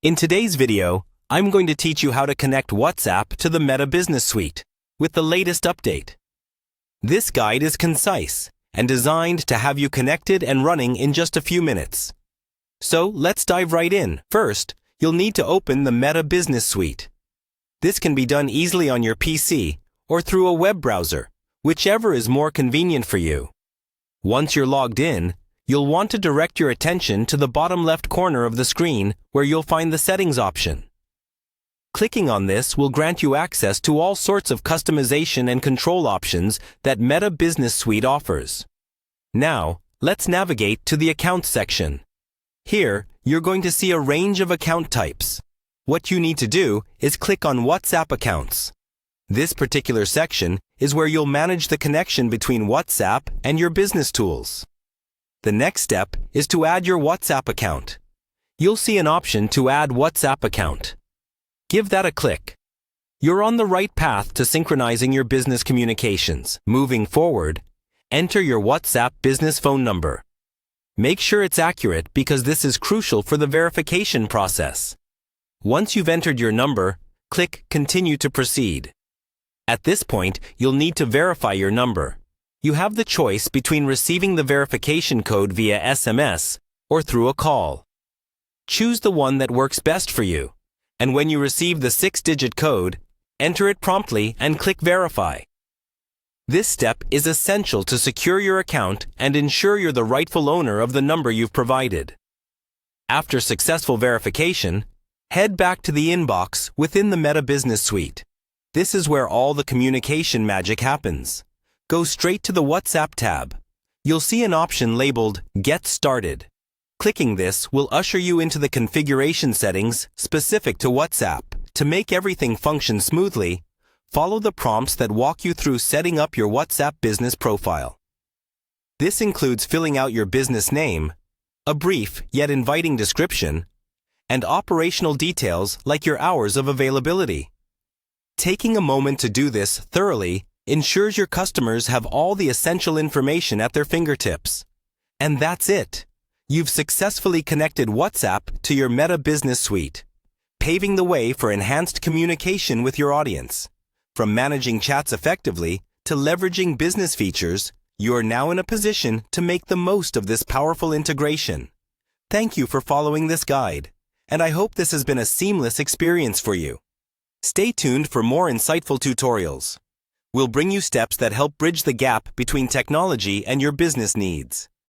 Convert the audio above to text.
In today's video, I'm going to teach you how to connect WhatsApp to the Meta Business Suite with the latest update. This guide is concise and designed to have you connected and running in just a few minutes. So let's dive right in. First, you'll need to open the Meta Business Suite. This can be done easily on your PC or through a web browser, whichever is more convenient for you. Once you're logged in, you'll want to direct your attention to the bottom left corner of the screen where you'll find the Settings option. Clicking on this will grant you access to all sorts of customization and control options that Meta Business Suite offers. Now, let's navigate to the Accounts section. Here, you're going to see a range of account types. What you need to do is click on WhatsApp Accounts. This particular section is where you'll manage the connection between WhatsApp and your business tools. The next step is to add your WhatsApp account. You'll see an option to add WhatsApp account. Give that a click. You're on the right path to synchronizing your business communications. Moving forward, enter your WhatsApp business phone number. Make sure it's accurate because this is crucial for the verification process. Once you've entered your number, click Continue to proceed. At this point, you'll need to verify your number. You have the choice between receiving the verification code via SMS or through a call. Choose the one that works best for you, and when you receive the 6-digit code, enter it promptly and click Verify. This step is essential to secure your account and ensure you're the rightful owner of the number you've provided. After successful verification, head back to the inbox within the Meta Business Suite. This is where all the communication magic happens. Go straight to the WhatsApp tab. You'll see an option labeled Get Started. Clicking this will usher you into the configuration settings specific to WhatsApp. To make everything function smoothly, follow the prompts that walk you through setting up your WhatsApp business profile. This includes filling out your business name, a brief yet inviting description, and operational details like your hours of availability. Taking a moment to do this thoroughly ensures your customers have all the essential information at their fingertips. And that's it. You've successfully connected WhatsApp to your Meta Business Suite, paving the way for enhanced communication with your audience. From managing chats effectively to leveraging business features, you're now in a position to make the most of this powerful integration. Thank you for following this guide, and I hope this has been a seamless experience for you. Stay tuned for more insightful tutorials. We'll bring you steps that help bridge the gap between technology and your business needs.